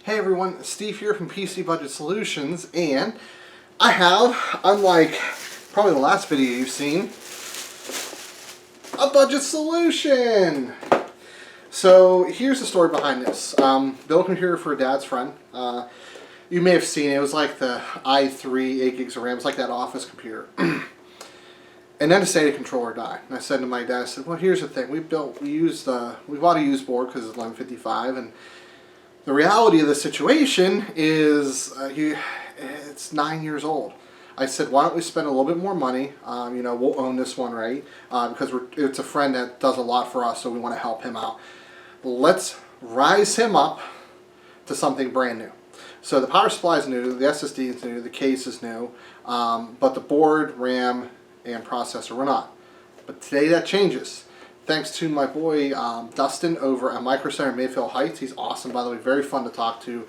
Hey everyone, Steve here from PC Budget Solutions, and I have, unlike probably the last video you've seen, a budget solution! So here's the story behind this. Built a computer for a dad's friend. You may have seen it. It was like the i3, 8 gigs of RAM. It's like that office computer. And then the SATA controller died. And I said to my dad, I said, well, here's the thing. We bought a used board because it's 1155, and the reality of the situation is it's 9 years old. I said, why don't we spend a little bit more money? We'll own this one, right? Because it's a friend that does a lot for us, so we want to help him out. Let's rise him up to something brand new. So the power supply is new, the SSD is new, the case is new, but the board, RAM, and processor were not. But today that changes. Thanks to my boy Dustin over at Micro Center in Mayfield Heights. He's awesome, by the way, very fun to talk to,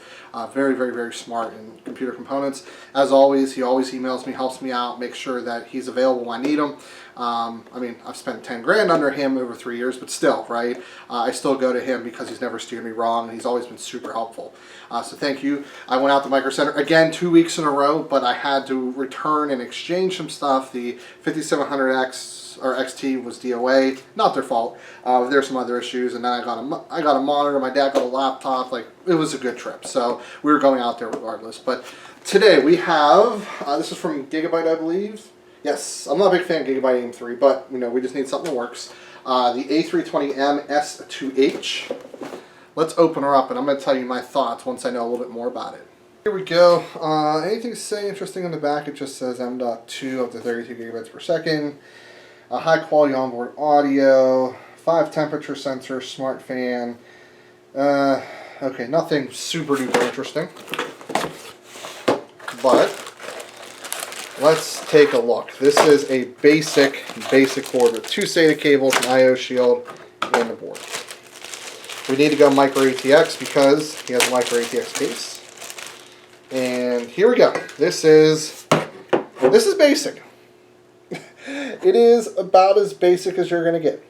very, very, very smart in computer components. As always, he always emails me, helps me out, makes sure that he's available when I need him. I've spent 10 grand under him over 3 years, but still, right? I still go to him because he's never steered me wrong, and he's always been super helpful. So thank you. I went out to Micro Center again 2 weeks in a row, but I had to return and exchange some stuff. The 5700X or XT was DOA, not their fault. There's some other issues, and then I got a monitor. My dad got a laptop. Like, it was a good trip, so we were going out there regardless. But today we have this is from Gigabyte, I believe. Yes, I'm not a big fan of Gigabyte AM3, but we just need something that works. The A320M S2H. Let's open her up, and I'm going to tell you my thoughts once I know a little bit more about it. Here we go. Anything to say interesting on the back? It just says M.2 up to 32 gigabytes per second. A high quality onboard audio, 5 temperature sensors, smart fan. Okay, nothing super duper interesting. But let's take a look. This is a basic board with 2 SATA cables, an I/O shield, and a board. We need to go micro ATX because he has a micro ATX case. And here we go. This is basic. It is about as basic as you're going to get.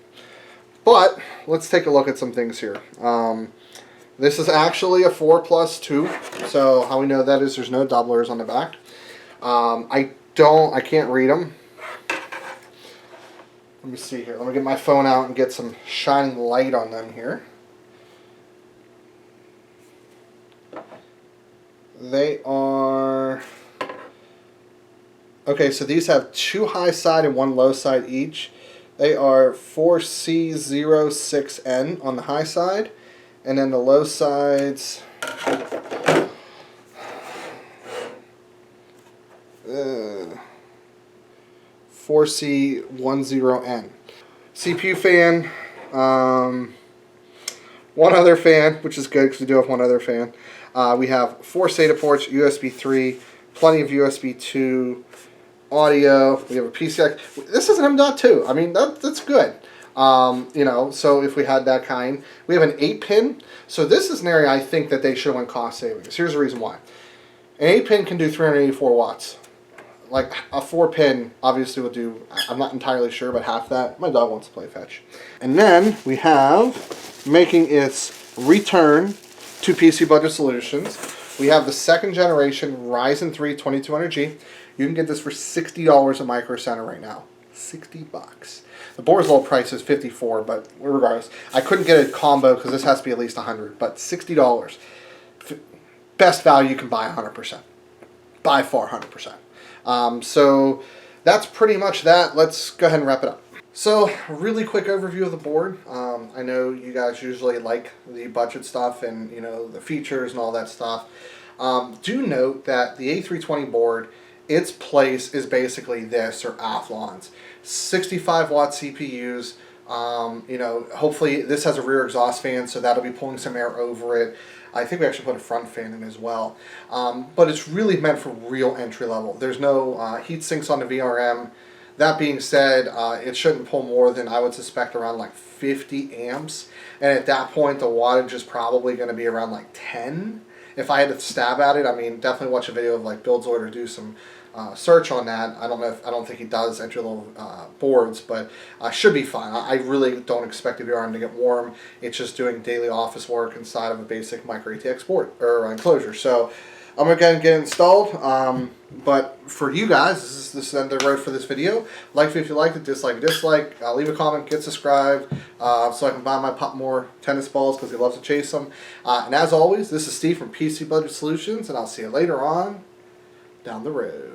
But let's take a look at some things here. This is actually a 4+2. So how we know that is there's no doublers on the back. I can't read them. Let me see here. Let me get my phone out and get some shining light on them here. They are... Okay, so these have 2 high side and 1 low side each. They are 4C06N on the high side, and then the low sides 4C10N. CPU fan, one other fan, which is good because we do have one other fan. We have 4 SATA ports, USB 3, plenty of USB 2, audio. We have a PCI. This is an M.2. I mean, that's good. So if we had that kind. We have an 8-pin. So this is an area I think that they should win cost savings. Here's the reason why. An 8-pin can do 384 watts. Like a 4-pin obviously will do, I'm not entirely sure, but half that. My dog wants to play fetch. And then we have, making its return to PC Budget Solutions, we have the 2nd generation Ryzen 3 2200G. You can get this for $60 at Micro Center right now. $60. The board's low price is $54, but regardless, I couldn't get a combo because this has to be at least $100. But $60, best value you can buy 100%, by far 100%. So that's pretty much that. Let's go ahead and wrap it up. So, a really quick overview of the board. I know you guys usually like the budget stuff and the features and all that stuff. Do note that the A320 board, its place is basically this, or Athlon's. 65 watt CPUs. Hopefully this has a rear exhaust fan, so that'll be pulling some air over it. I think we actually put a front fan in as well. But it's really meant for real entry level. There's no heat sinks on the VRM. That being said, it shouldn't pull more than, I would suspect, around like 50 amps. And at that point, the wattage is probably going to be around like 10. if I had to stab at it, I mean, definitely watch a video of like Builds Order, do some search on that. I don't think he does entry level boards, but should be fine. I really don't expect the VRM to get warm. It's just doing daily office work inside of a basic micro ATX board or enclosure. So I'm gonna go ahead and get it installed. But for you guys, this is the end of the road for this video. Like if you liked it, dislike if you dislike. Leave a comment, get subscribed, so I can buy my pop more tennis balls because he loves to chase them. And as always, this is Steve from PC Budget Solutions, and I'll see you later on down the road.